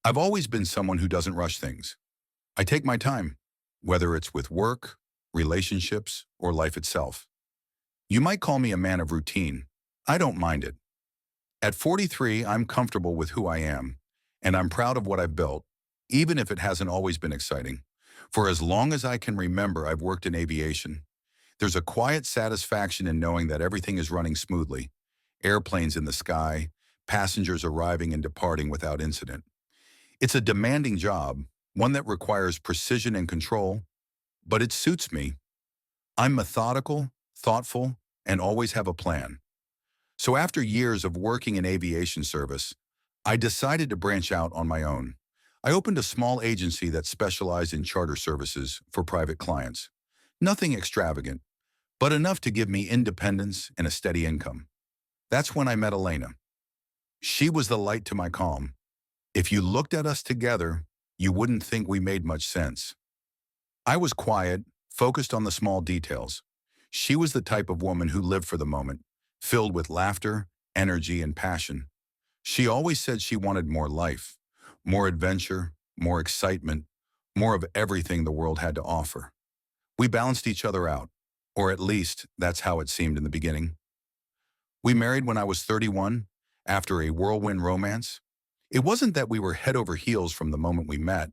I've always been someone who doesn't rush things. I take my time, whether it's with work, relationships, or life itself. You might call me a man of routine. I don't mind it. At 43, I'm comfortable with who I am, and I'm proud of what I've built, even if it hasn't always been exciting. For as long as I can remember, I've worked in aviation. There's a quiet satisfaction in knowing that everything is running smoothly. Airplanes in the sky, passengers arriving and departing without incident. It's a demanding job, one that requires precision and control, but it suits me. I'm methodical, thoughtful, and always have a plan. So after years of working in aviation service, I decided to branch out on my own. I opened a small agency that specialized in charter services for private clients. Nothing extravagant, but enough to give me independence and a steady income. That's when I met Elena. She was the light to my calm. If you looked at us together, you wouldn't think we made much sense. I was quiet, focused on the small details. She was the type of woman who lived for the moment, filled with laughter, energy, and passion. She always said she wanted more life, more adventure, more excitement, more of everything the world had to offer. We balanced each other out, or at least that's how it seemed in the beginning. We married when I was 31, after a whirlwind romance. It wasn't that we were head over heels from the moment we met.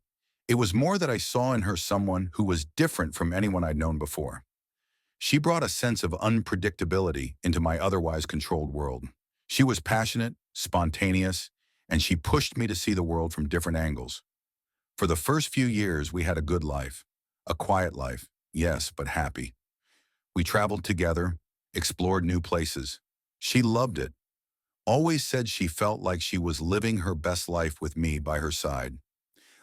It was more that I saw in her someone who was different from anyone I'd known before. She brought a sense of unpredictability into my otherwise controlled world. She was passionate, spontaneous, and she pushed me to see the world from different angles. For the first few years, we had a good life. A quiet life, yes, but happy. We traveled together, explored new places. She loved it. Always said she felt like she was living her best life with me by her side.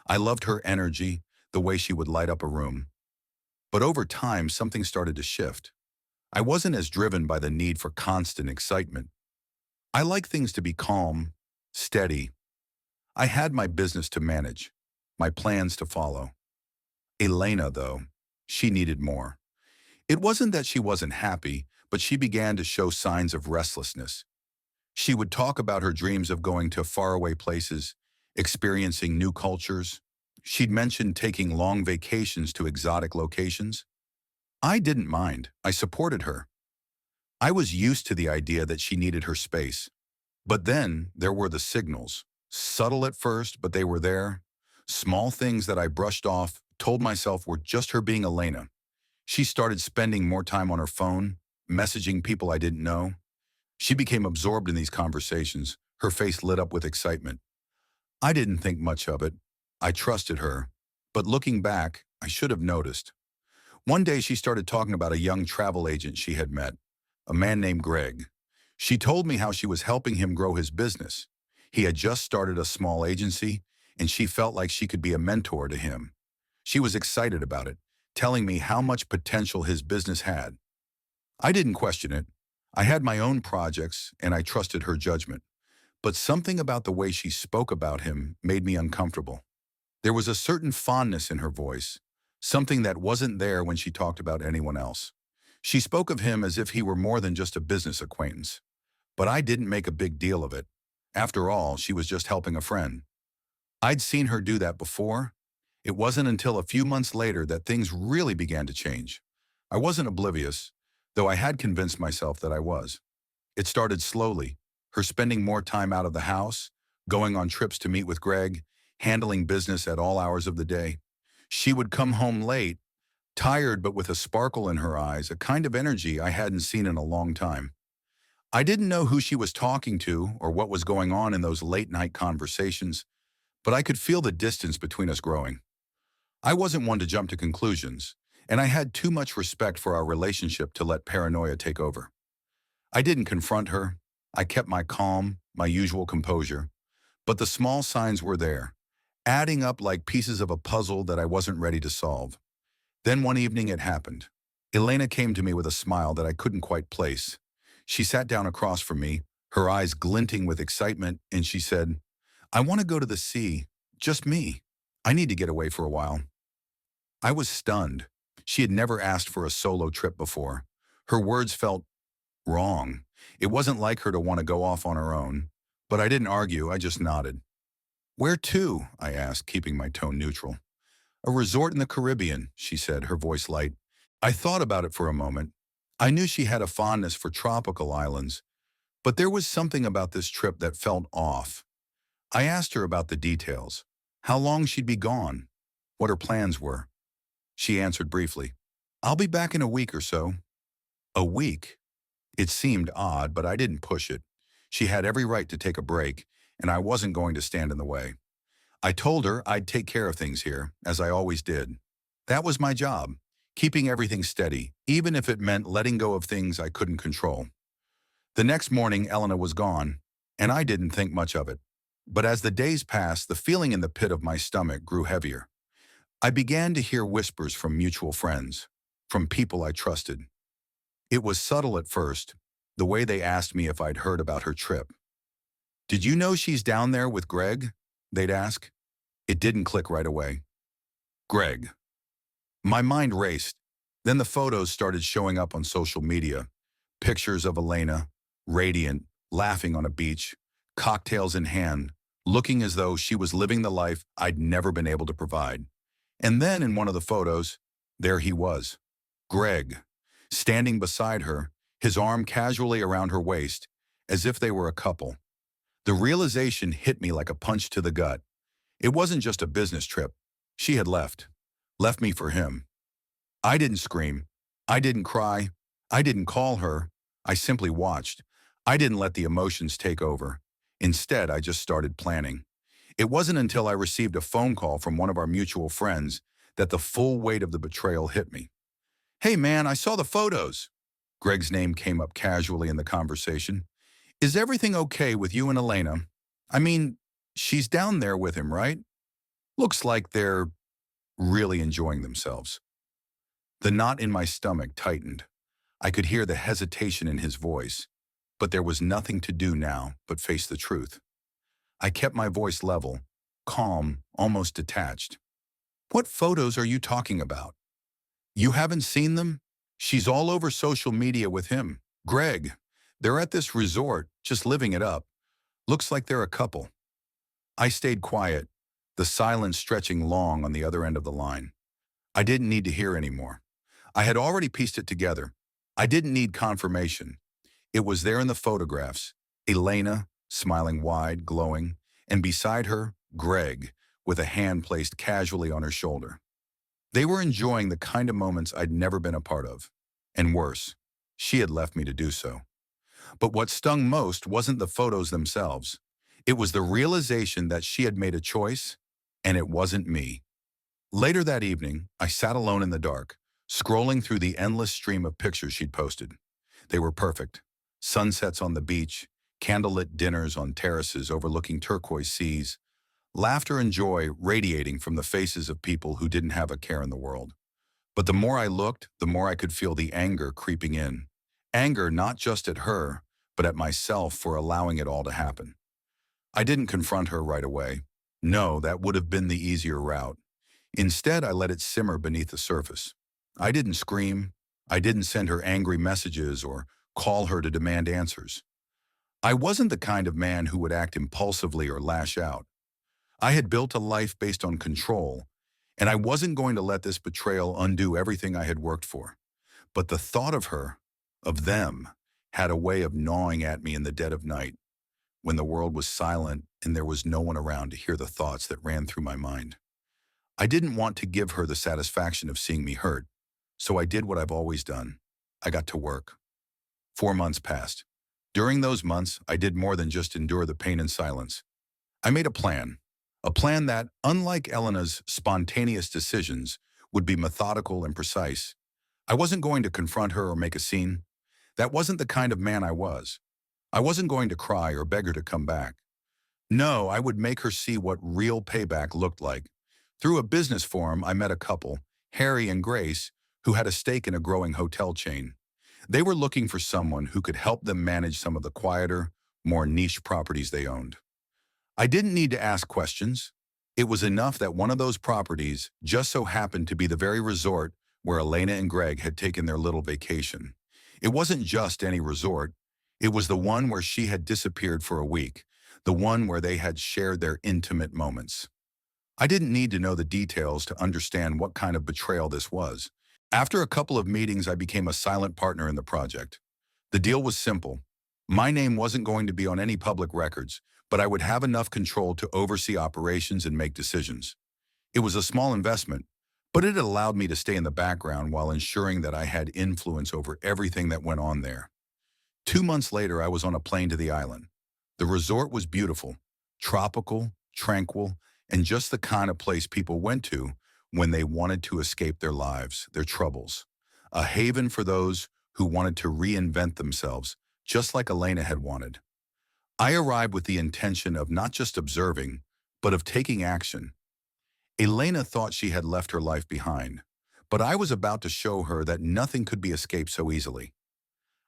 I loved her energy, the way she would light up a room. But over time, something started to shift. I wasn't as driven by the need for constant excitement. I like things to be calm, steady. I had my business to manage, my plans to follow. Elena, though, she needed more. It wasn't that she wasn't happy, but she began to show signs of restlessness. She would talk about her dreams of going to faraway places, experiencing new cultures. She'd mentioned taking long vacations to exotic locations. I didn't mind. I supported her. I was used to the idea that she needed her space. But then there were the signals. Subtle at first, but they were there. Small things that I brushed off, told myself were just her being Elena. She started spending more time on her phone, messaging people I didn't know. She became absorbed in these conversations, her face lit up with excitement. I didn't think much of it. I trusted her. But looking back, I should have noticed. One day she started talking about a young travel agent she had met, a man named Greg. She told me how she was helping him grow his business. He had just started a small agency, and she felt like she could be a mentor to him. She was excited about it, telling me how much potential his business had. I didn't question it. I had my own projects, and I trusted her judgment. But something about the way she spoke about him made me uncomfortable. There was a certain fondness in her voice, something that wasn't there when she talked about anyone else. She spoke of him as if he were more than just a business acquaintance. But I didn't make a big deal of it. After all, she was just helping a friend. I'd seen her do that before. It wasn't until a few months later that things really began to change. I wasn't oblivious, though I had convinced myself that I was. It started slowly, her spending more time out of the house, going on trips to meet with Greg, handling business at all hours of the day. She would come home late, tired but with a sparkle in her eyes, a kind of energy I hadn't seen in a long time. I didn't know who she was talking to or what was going on in those late-night conversations, but I could feel the distance between us growing. I wasn't one to jump to conclusions, and I had too much respect for our relationship to let paranoia take over. I didn't confront her. I kept my calm, my usual composure. But the small signs were there, adding up like pieces of a puzzle that I wasn't ready to solve. Then one evening it happened. Elena came to me with a smile that I couldn't quite place. She sat down across from me, her eyes glinting with excitement, and she said, "I want to go to the sea, just me. I need to get away for a while." I was stunned. She had never asked for a solo trip before. Her words felt wrong. It wasn't like her to want to go off on her own. But I didn't argue, I just nodded. Where to? I asked, keeping my tone neutral. A resort in the Caribbean, she said, her voice light. I thought about it for a moment. I knew she had a fondness for tropical islands, but there was something about this trip that felt off. I asked her about the details, how long she'd be gone, what her plans were. She answered briefly, I'll be back in a week or so. A week? It seemed odd, but I didn't push it. She had every right to take a break, and I wasn't going to stand in the way. I told her I'd take care of things here, as I always did. That was my job, keeping everything steady, even if it meant letting go of things I couldn't control. The next morning, Elena was gone, and I didn't think much of it. But as the days passed, the feeling in the pit of my stomach grew heavier. I began to hear whispers from mutual friends, from people I trusted. It was subtle at first, the way they asked me if I'd heard about her trip. Did you know she's down there with Greg? They'd ask. It didn't click right away. Greg. My mind raced. Then the photos started showing up on social media. Pictures of Elena, radiant, laughing on a beach, cocktails in hand, looking as though she was living the life I'd never been able to provide. And then in one of the photos, there he was, Greg, standing beside her, his arm casually around her waist, as if they were a couple. The realization hit me like a punch to the gut. It wasn't just a business trip. She had left me for him. I didn't scream. I didn't cry. I didn't call her. I simply watched. I didn't let the emotions take over. Instead, I just started planning. It wasn't until I received a phone call from one of our mutual friends that the full weight of the betrayal hit me. Hey man, I saw the photos. Greg's name came up casually in the conversation. Is everything okay with you and Elena? I mean, she's down there with him, right? Looks like they're really enjoying themselves. The knot in my stomach tightened. I could hear the hesitation in his voice, but there was nothing to do now but face the truth. I kept my voice level, calm, almost detached. What photos are you talking about? You haven't seen them? She's all over social media with him. Greg. They're at this resort, just living it up. Looks like they're a couple. I stayed quiet, the silence stretching long on the other end of the line. I didn't need to hear anymore. I had already pieced it together. I didn't need confirmation. It was there in the photographs. Elena, smiling wide, glowing, and beside her, Greg, with a hand placed casually on her shoulder. They were enjoying the kind of moments I'd never been a part of. And worse, she had left me to do so. But what stung most wasn't the photos themselves. It was the realization that she had made a choice, and it wasn't me. Later that evening, I sat alone in the dark, scrolling through the endless stream of pictures she'd posted. They were perfect. Sunsets on the beach, candlelit dinners on terraces overlooking turquoise seas, laughter and joy radiating from the faces of people who didn't have a care in the world. But the more I looked, the more I could feel the anger creeping in. Anger not just at her, but at myself for allowing it all to happen. I didn't confront her right away. No, that would have been the easier route. Instead, I let it simmer beneath the surface. I didn't scream. I didn't send her angry messages or call her to demand answers. I wasn't the kind of man who would act impulsively or lash out. I had built a life based on control, and I wasn't going to let this betrayal undo everything I had worked for. But the thought of her, of them, had a way of gnawing at me in the dead of night, when the world was silent and there was no one around to hear the thoughts that ran through my mind. I didn't want to give her the satisfaction of seeing me hurt, so I did what I've always done. I got to work. 4 months passed. During those months, I did more than just endure the pain in silence. I made a plan that, unlike Elena's spontaneous decisions, would be methodical and precise. I wasn't going to confront her or make a scene. That wasn't the kind of man I was. I wasn't going to cry or beg her to come back. No, I would make her see what real payback looked like. Through a business forum, I met a couple, Harry and Grace, who had a stake in a growing hotel chain. They were looking for someone who could help them manage some of the quieter, more niche properties they owned. I didn't need to ask questions. It was enough that one of those properties just so happened to be the very resort where Elena and Greg had taken their little vacation. It wasn't just any resort. It was the one where she had disappeared for a week, the one where they had shared their intimate moments. I didn't need to know the details to understand what kind of betrayal this was. After a couple of meetings, I became a silent partner in the project. The deal was simple. My name wasn't going to be on any public records, but I would have enough control to oversee operations and make decisions. It was a small investment, but it allowed me to stay in the background while ensuring that I had influence over everything that went on there. 2 months later, I was on a plane to the island. The resort was beautiful, tropical, tranquil, and just the kind of place people went to when they wanted to escape their lives, their troubles. A haven for those who wanted to reinvent themselves, just like Elena had wanted. I arrived with the intention of not just observing, but of taking action. Elena thought she had left her life behind, but I was about to show her that nothing could be escaped so easily.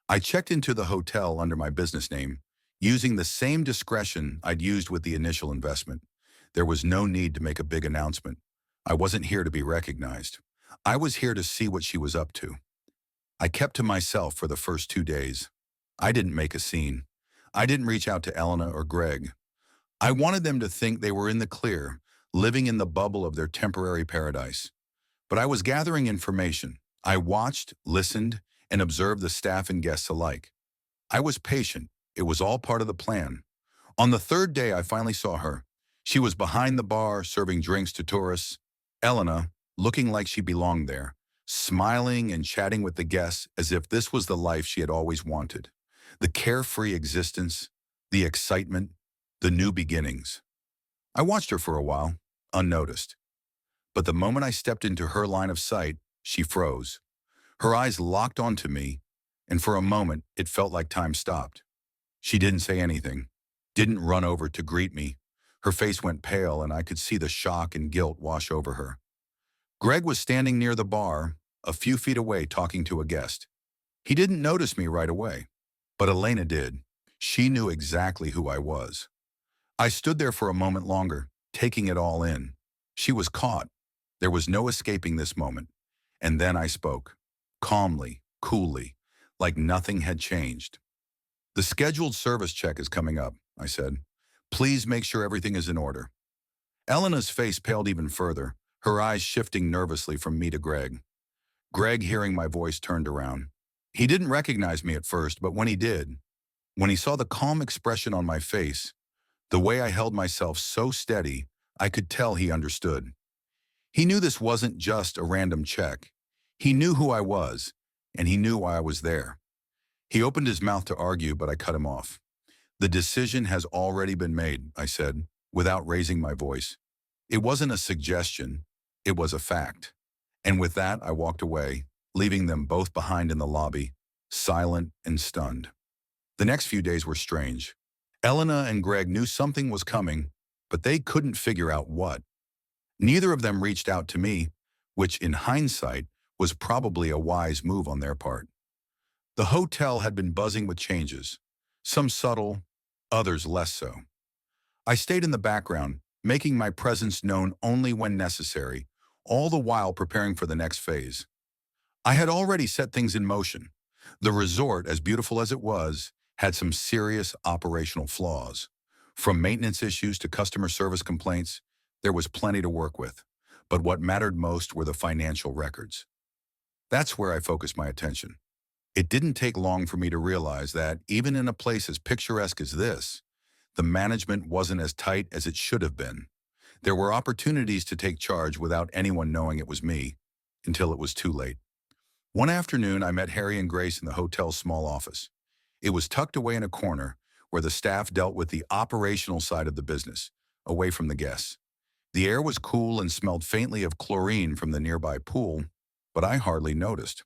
I checked into the hotel under my business name, using the same discretion I'd used with the initial investment. There was no need to make a big announcement. I wasn't here to be recognized. I was here to see what she was up to. I kept to myself for the first 2 days. I didn't make a scene. I didn't reach out to Elena or Greg. I wanted them to think they were in the clear, living in the bubble of their temporary paradise. But I was gathering information. I watched, listened, and observed the staff and guests alike. I was patient. It was all part of the plan. On the third day, I finally saw her. She was behind the bar, serving drinks to tourists. Elena, looking like she belonged there, smiling and chatting with the guests as if this was the life she had always wanted. The carefree existence, the excitement, the new beginnings. I watched her for a while, unnoticed. But the moment I stepped into her line of sight, she froze. Her eyes locked onto me, and for a moment, it felt like time stopped. She didn't say anything, didn't run over to greet me. Her face went pale, and I could see the shock and guilt wash over her. Greg was standing near the bar, a few feet away, talking to a guest. He didn't notice me right away, but Elena did. She knew exactly who I was. I stood there for a moment longer, taking it all in. She was caught. There was no escaping this moment. And then I spoke, calmly, coolly, like nothing had changed. "The scheduled service check is coming up," I said. "Please make sure everything is in order." Elena's face paled even further, her eyes shifting nervously from me to Greg. Greg, hearing my voice, turned around. He didn't recognize me at first, but when he did, when he saw the calm expression on my face, the way I held myself so steady, I could tell he understood. He knew this wasn't just a random check. He knew who I was, and he knew why I was there. He opened his mouth to argue, but I cut him off. "The decision has already been made," I said, without raising my voice. It wasn't a suggestion, it was a fact. And with that, I walked away, leaving them both behind in the lobby, silent and stunned. The next few days were strange. Elena and Greg knew something was coming, but they couldn't figure out what. Neither of them reached out to me, which in hindsight was probably a wise move on their part. The hotel had been buzzing with changes, some subtle, others less so. I stayed in the background, making my presence known only when necessary, all the while preparing for the next phase. I had already set things in motion. The resort, as beautiful as it was, had some serious operational flaws. From maintenance issues to customer service complaints, there was plenty to work with. But what mattered most were the financial records. That's where I focused my attention. It didn't take long for me to realize that, even in a place as picturesque as this, the management wasn't as tight as it should have been. There were opportunities to take charge without anyone knowing it was me, until it was too late. One afternoon, I met Harry and Grace in the hotel's small office. It was tucked away in a corner where the staff dealt with the operational side of the business, away from the guests. The air was cool and smelled faintly of chlorine from the nearby pool, but I hardly noticed.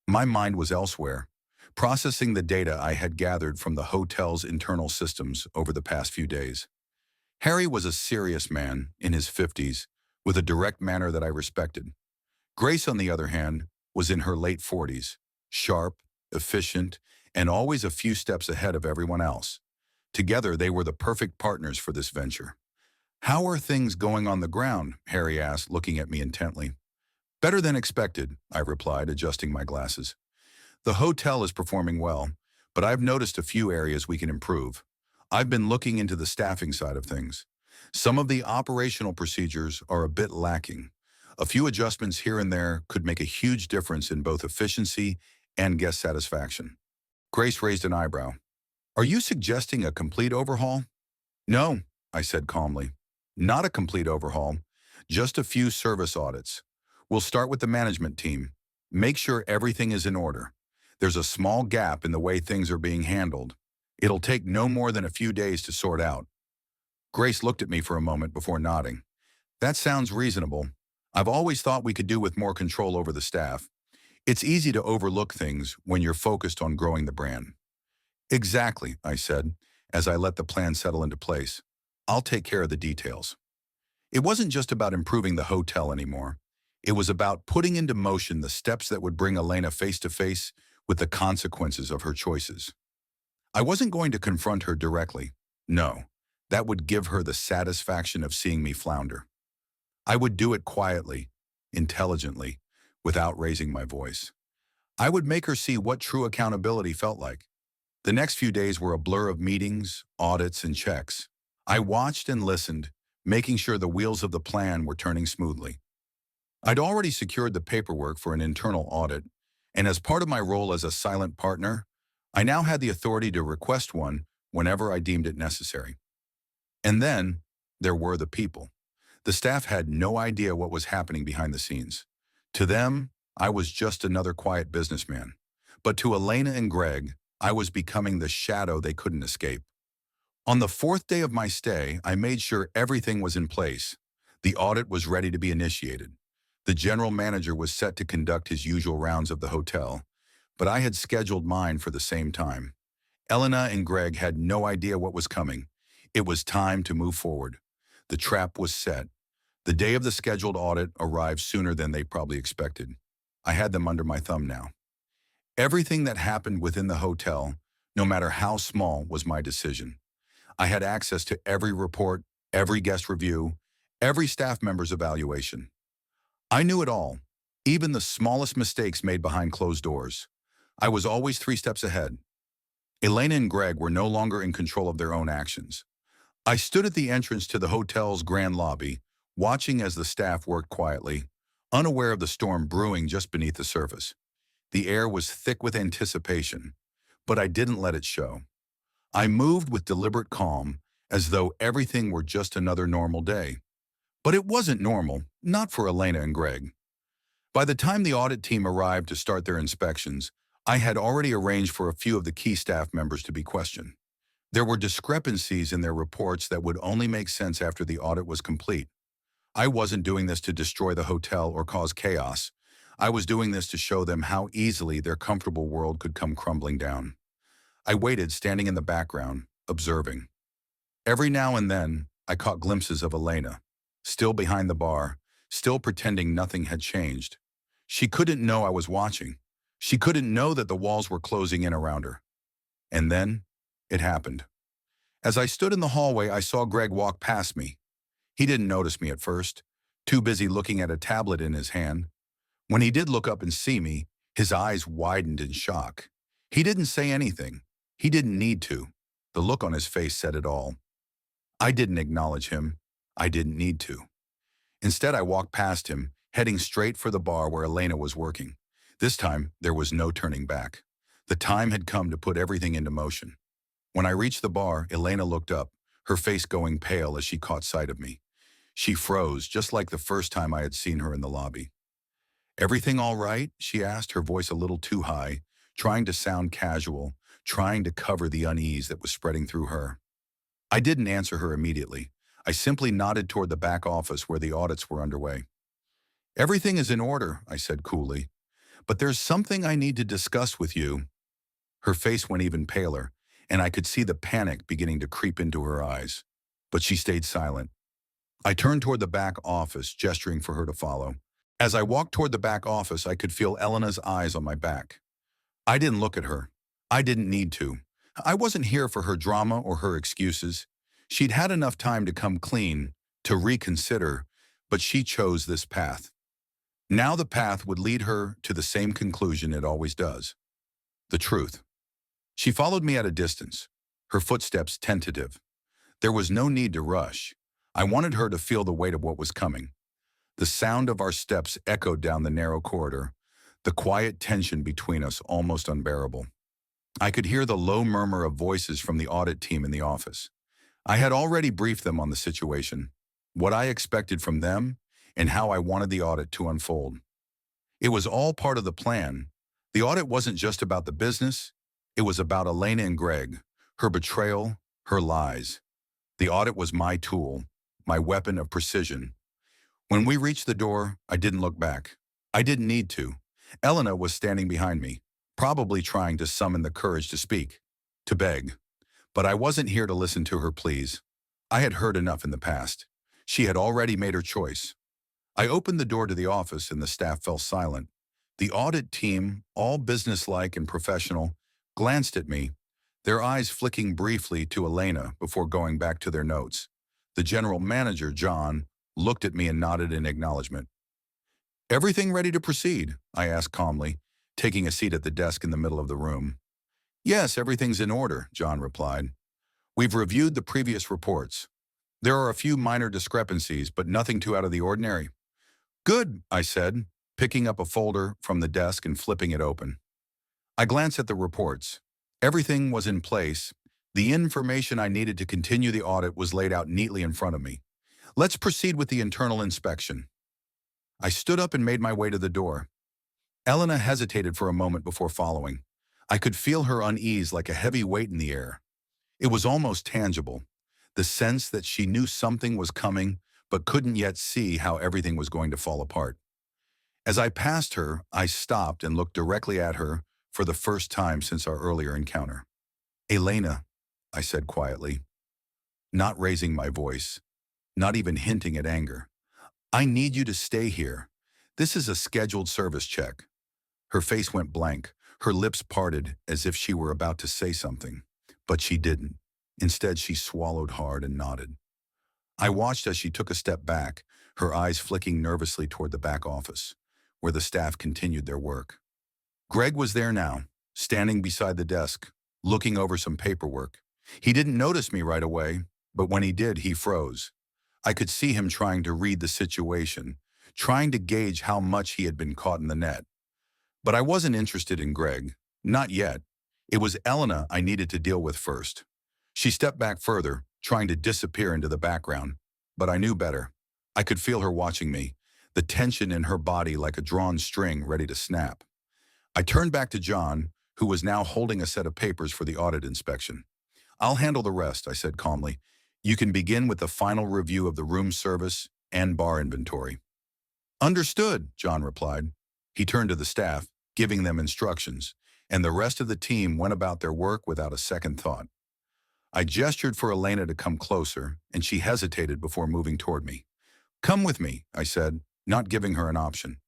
My mind was elsewhere, processing the data I had gathered from the hotel's internal systems over the past few days. Harry was a serious man, in his 50s, with a direct manner that I respected. Grace, on the other hand, was in her late 40s, sharp, efficient, and always a few steps ahead of everyone else. Together, they were the perfect partners for this venture. "How are things going on the ground?" Harry asked, looking at me intently. "Better than expected," I replied, adjusting my glasses. "The hotel is performing well, but I've noticed a few areas we can improve. I've been looking into the staffing side of things. Some of the operational procedures are a bit lacking. A few adjustments here and there could make a huge difference in both efficiency and guest satisfaction. Grace raised an eyebrow. Are you suggesting a complete overhaul? No, I said calmly. Not a complete overhaul, just a few service audits. We'll start with the management team. Make sure everything is in order. There's a small gap in the way things are being handled. It'll take no more than a few days to sort out. Grace looked at me for a moment before nodding. That sounds reasonable. I've always thought we could do with more control over the staff. It's easy to overlook things when you're focused on growing the brand. Exactly, I said, as I let the plan settle into place. I'll take care of the details. It wasn't just about improving the hotel anymore. It was about putting into motion the steps that would bring Elena face to face with the consequences of her choices. I wasn't going to confront her directly. No, that would give her the satisfaction of seeing me flounder. I would do it quietly, intelligently, without raising my voice. I would make her see what true accountability felt like. The next few days were a blur of meetings, audits, and checks. I watched and listened, making sure the wheels of the plan were turning smoothly. I'd already secured the paperwork for an internal audit, and as part of my role as a silent partner, I now had the authority to request one whenever I deemed it necessary. And then, there were the people. The staff had no idea what was happening behind the scenes. To them, I was just another quiet businessman. But to Elena and Greg, I was becoming the shadow they couldn't escape. On the fourth day of my stay, I made sure everything was in place. The audit was ready to be initiated. The general manager was set to conduct his usual rounds of the hotel, but I had scheduled mine for the same time. Elena and Greg had no idea what was coming. It was time to move forward. The trap was set. The day of the scheduled audit arrived sooner than they probably expected. I had them under my thumb now. Everything that happened within the hotel, no matter how small, was my decision. I had access to every report, every guest review, every staff member's evaluation. I knew it all, even the smallest mistakes made behind closed doors. I was always 3 steps ahead. Elena and Greg were no longer in control of their own actions. I stood at the entrance to the hotel's grand lobby, watching as the staff worked quietly, unaware of the storm brewing just beneath the surface. The air was thick with anticipation, but I didn't let it show. I moved with deliberate calm, as though everything were just another normal day. But it wasn't normal, not for Elena and Greg. By the time the audit team arrived to start their inspections, I had already arranged for a few of the key staff members to be questioned. There were discrepancies in their reports that would only make sense after the audit was complete. I wasn't doing this to destroy the hotel or cause chaos. I was doing this to show them how easily their comfortable world could come crumbling down. I waited, standing in the background, observing. Every now and then, I caught glimpses of Elena, still behind the bar, still pretending nothing had changed. She couldn't know I was watching. She couldn't know that the walls were closing in around her. And then, it happened. As I stood in the hallway, I saw Greg walk past me. He didn't notice me at first, too busy looking at a tablet in his hand. When he did look up and see me, his eyes widened in shock. He didn't say anything. He didn't need to. The look on his face said it all. I didn't acknowledge him. I didn't need to. Instead, I walked past him, heading straight for the bar where Elena was working. This time, there was no turning back. The time had come to put everything into motion. When I reached the bar, Elena looked up, her face going pale as she caught sight of me. She froze, just like the first time I had seen her in the lobby. "Everything all right?" she asked, her voice a little too high, trying to sound casual, trying to cover the unease that was spreading through her. I didn't answer her immediately. I simply nodded toward the back office where the audits were underway. "Everything is in order," I said coolly. "But there's something I need to discuss with you." Her face went even paler, and I could see the panic beginning to creep into her eyes. But she stayed silent. I turned toward the back office, gesturing for her to follow. As I walked toward the back office, I could feel Elena's eyes on my back. I didn't look at her. I didn't need to. I wasn't here for her drama or her excuses. She'd had enough time to come clean, to reconsider, but she chose this path. Now the path would lead her to the same conclusion it always does. The truth. She followed me at a distance, her footsteps tentative. There was no need to rush. I wanted her to feel the weight of what was coming. The sound of our steps echoed down the narrow corridor, the quiet tension between us almost unbearable. I could hear the low murmur of voices from the audit team in the office. I had already briefed them on the situation, what I expected from them, and how I wanted the audit to unfold. It was all part of the plan. The audit wasn't just about the business, it was about Elena and Greg, her betrayal, her lies. The audit was my tool, my weapon of precision. When we reached the door, I didn't look back. I didn't need to. Elena was standing behind me, probably trying to summon the courage to speak, to beg. But I wasn't here to listen to her pleas. I had heard enough in the past. She had already made her choice. I opened the door to the office and the staff fell silent. The audit team, all businesslike and professional, glanced at me, their eyes flicking briefly to Elena before going back to their notes. The general manager, John, looked at me and nodded in acknowledgement. "Everything ready to proceed?" I asked calmly, taking a seat at the desk in the middle of the room. "Yes, everything's in order," John replied. "We've reviewed the previous reports. There are a few minor discrepancies, but nothing too out of the ordinary." "Good," I said, picking up a folder from the desk and flipping it open. I glanced at the reports. Everything was in place. The information I needed to continue the audit was laid out neatly in front of me. "Let's proceed with the internal inspection." I stood up and made my way to the door. Elena hesitated for a moment before following. I could feel her unease like a heavy weight in the air. It was almost tangible, the sense that she knew something was coming but couldn't yet see how everything was going to fall apart. As I passed her, I stopped and looked directly at her for the first time since our earlier encounter. "Elena," I said quietly, not raising my voice, not even hinting at anger. "I need you to stay here. This is a scheduled service check." Her face went blank, her lips parted as if she were about to say something, but she didn't. Instead, she swallowed hard and nodded. I watched as she took a step back, her eyes flicking nervously toward the back office, where the staff continued their work. Greg was there now, standing beside the desk, looking over some paperwork. He didn't notice me right away, but when he did, he froze. I could see him trying to read the situation, trying to gauge how much he had been caught in the net. But I wasn't interested in Greg. Not yet. It was Elena I needed to deal with first. She stepped back further, trying to disappear into the background. But I knew better. I could feel her watching me, the tension in her body like a drawn string ready to snap. I turned back to John, who was now holding a set of papers for the audit inspection. "I'll handle the rest," I said calmly. "You can begin with the final review of the room service and bar inventory." "Understood," John replied. He turned to the staff, giving them instructions, and the rest of the team went about their work without a second thought. I gestured for Elena to come closer, and she hesitated before moving toward me. "Come with me," I said, not giving her an option.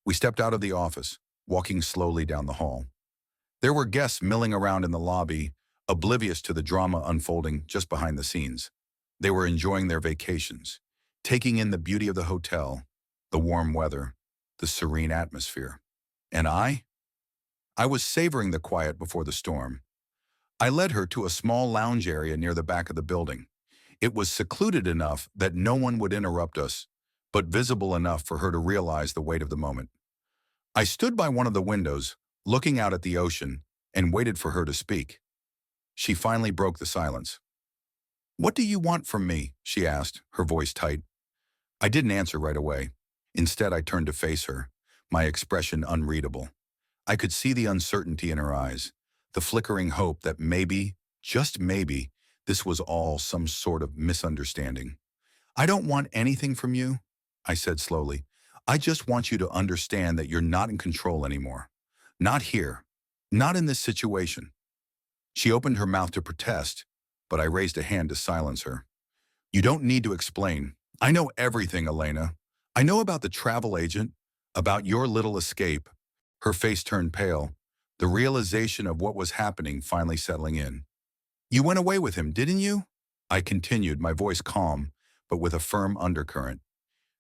We stepped out of the office, walking slowly down the hall. There were guests milling around in the lobby, oblivious to the drama unfolding just behind the scenes. They were enjoying their vacations, taking in the beauty of the hotel, the warm weather, the serene atmosphere. And I was savoring the quiet before the storm. I led her to a small lounge area near the back of the building. It was secluded enough that no one would interrupt us, but visible enough for her to realize the weight of the moment. I stood by one of the windows, looking out at the ocean, and waited for her to speak. She finally broke the silence. "What do you want from me?" she asked, her voice tight. I didn't answer right away. Instead, I turned to face her, my expression unreadable. I could see the uncertainty in her eyes, the flickering hope that maybe, just maybe, this was all some sort of misunderstanding. "I don't want anything from you," I said slowly. "I just want you to understand that you're not in control anymore. Not here. Not in this situation." She opened her mouth to protest, but I raised a hand to silence her. "You don't need to explain. I know everything, Elena. I know about the travel agent, about your little escape." Her face turned pale, the realization of what was happening finally settling in. "You went away with him, didn't you?" I continued, my voice calm, but with a firm undercurrent.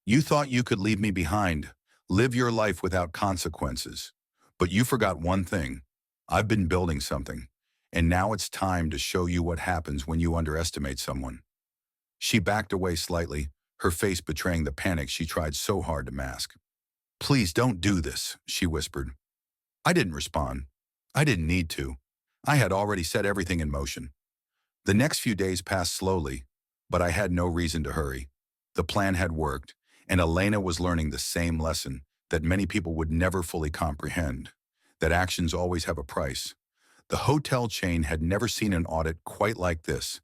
"You thought you could leave me behind, live your life without consequences. But you forgot one thing. I've been building something. And now it's time to show you what happens when you underestimate someone. She backed away slightly, her face betraying the panic she tried so hard to mask. Please don't do this, she whispered. I didn't respond. I didn't need to. I had already set everything in motion. The next few days passed slowly, but I had no reason to hurry. The plan had worked, and Elena was learning the same lesson that many people would never fully comprehend, that actions always have a price. The hotel chain had never seen an audit quite like this.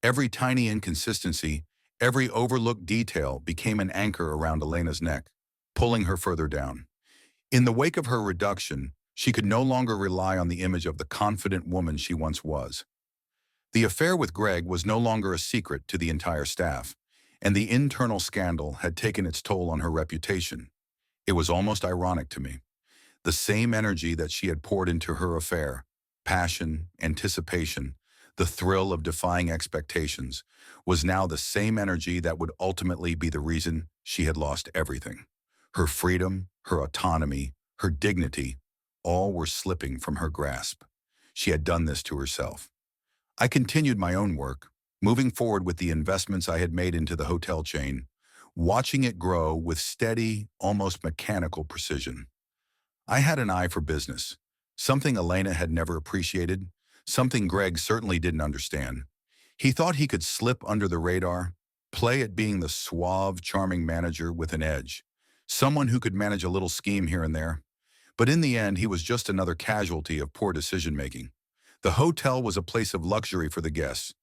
Every tiny inconsistency, every overlooked detail became an anchor around Elena's neck, pulling her further down. In the wake of her reduction, she could no longer rely on the image of the confident woman she once was. The affair with Greg was no longer a secret to the entire staff, and the internal scandal had taken its toll on her reputation. It was almost ironic to me. The same energy that she had poured into her affair, passion, anticipation, the thrill of defying expectations, was now the same energy that would ultimately be the reason she had lost everything. Her freedom, her autonomy, her dignity, all were slipping from her grasp. She had done this to herself. I continued my own work, moving forward with the investments I had made into the hotel chain, watching it grow with steady, almost mechanical precision. I had an eye for business, something Elena had never appreciated, something Greg certainly didn't understand. He thought he could slip under the radar, play at being the suave, charming manager with an edge, someone who could manage a little scheme here and there. But in the end, he was just another casualty of poor decision-making. The hotel was a place of luxury for the guests,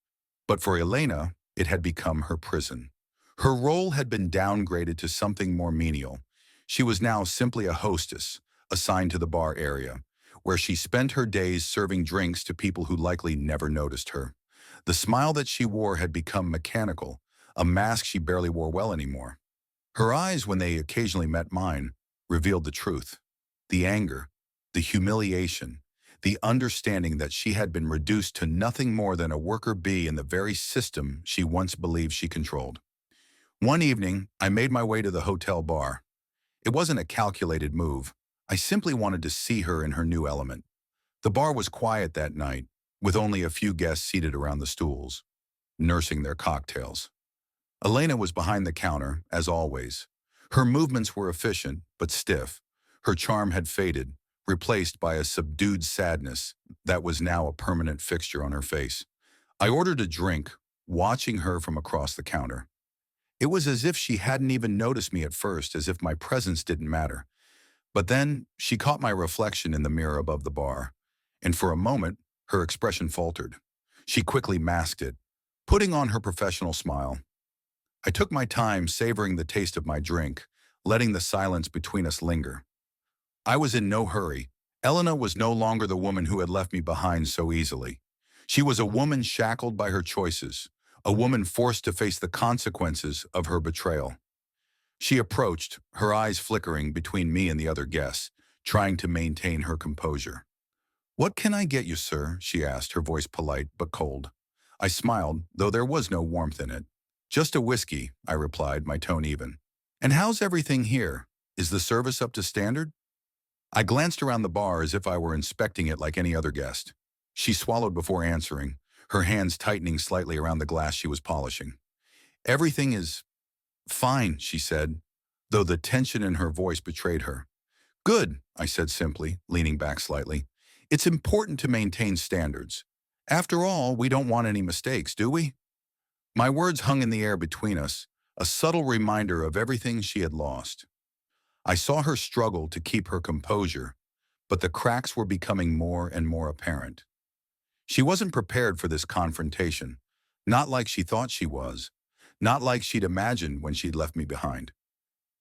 but for Elena, it had become her prison. Her role had been downgraded to something more menial. She was now simply a hostess, assigned to the bar area, where she spent her days serving drinks to people who likely never noticed her. The smile that she wore had become mechanical, a mask she barely wore well anymore. Her eyes, when they occasionally met mine, revealed the truth. The anger, the humiliation, the understanding that she had been reduced to nothing more than a worker bee in the very system she once believed she controlled. One evening, I made my way to the hotel bar. It wasn't a calculated move. I simply wanted to see her in her new element. The bar was quiet that night, with only a few guests seated around the stools, nursing their cocktails. Elena was behind the counter, as always. Her movements were efficient, but stiff. Her charm had faded, replaced by a subdued sadness that was now a permanent fixture on her face. I ordered a drink, watching her from across the counter. It was as if she hadn't even noticed me at first, as if my presence didn't matter. But then she caught my reflection in the mirror above the bar, and for a moment, her expression faltered. She quickly masked it, putting on her professional smile. I took my time savoring the taste of my drink, letting the silence between us linger. I was in no hurry. Elena was no longer the woman who had left me behind so easily. She was a woman shackled by her choices, a woman forced to face the consequences of her betrayal. She approached, her eyes flickering between me and the other guests, trying to maintain her composure. "What can I get you, sir?" she asked, her voice polite but cold. I smiled, though there was no warmth in it. "Just a whiskey," I replied, my tone even. "And how's everything here? Is the service up to standard?" I glanced around the bar as if I were inspecting it like any other guest. She swallowed before answering, her hands tightening slightly around the glass she was polishing. "Everything is fine," she said, though the tension in her voice betrayed her. "Good," I said simply, leaning back slightly. "It's important to maintain standards. After all, we don't want any mistakes, do we?" My words hung in the air between us, a subtle reminder of everything she had lost. I saw her struggle to keep her composure, but the cracks were becoming more and more apparent. She wasn't prepared for this confrontation, not like she thought she was, not like she'd imagined when she'd left me behind.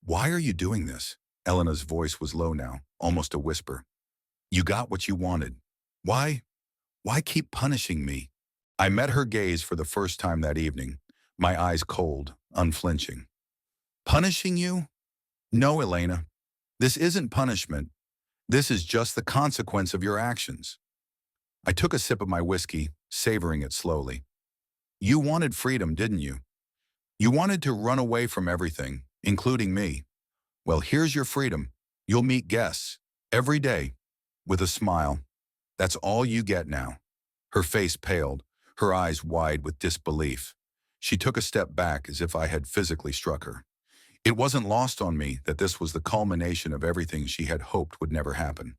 "Why are you doing this?" Elena's voice was low now, almost a whisper. "You got what you wanted. Why keep punishing me?" I met her gaze for the first time that evening, my eyes cold, unflinching. "Punishing you? No, Elena. This isn't punishment. This is just the consequence of your actions." I took a sip of my whiskey, savoring it slowly. "You wanted freedom, didn't you? You wanted to run away from everything, including me. Well, here's your freedom. You'll meet guests, every day, with a smile. That's all you get now." Her face paled, her eyes wide with disbelief. She took a step back as if I had physically struck her. It wasn't lost on me that this was the culmination of everything she had hoped would never happen.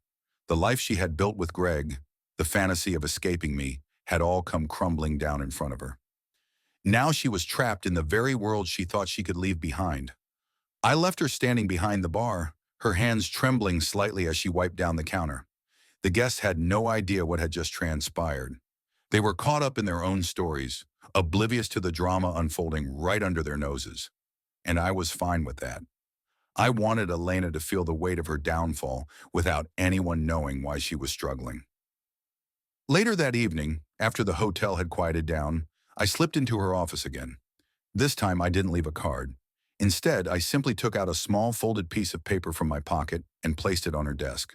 The life she had built with Greg, the fantasy of escaping me, had all come crumbling down in front of her. Now she was trapped in the very world she thought she could leave behind. I left her standing behind the bar, her hands trembling slightly as she wiped down the counter. The guests had no idea what had just transpired. They were caught up in their own stories, oblivious to the drama unfolding right under their noses. And I was fine with that. I wanted Elena to feel the weight of her downfall without anyone knowing why she was struggling. Later that evening, after the hotel had quieted down, I slipped into her office again. This time I didn't leave a card. Instead, I simply took out a small folded piece of paper from my pocket and placed it on her desk.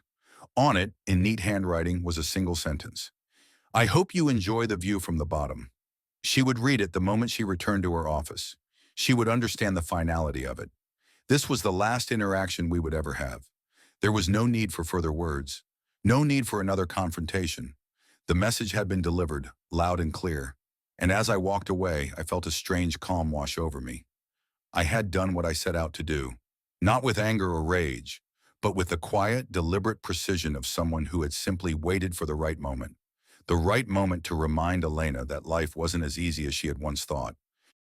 On it, in neat handwriting, was a single sentence. "I hope you enjoy the view from the bottom." She would read it the moment she returned to her office. She would understand the finality of it. This was the last interaction we would ever have. There was no need for further words, no need for another confrontation. The message had been delivered, loud and clear, and as I walked away, I felt a strange calm wash over me. I had done what I set out to do, not with anger or rage, but with the quiet, deliberate precision of someone who had simply waited for the right moment to remind Elena that life wasn't as easy as she had once thought.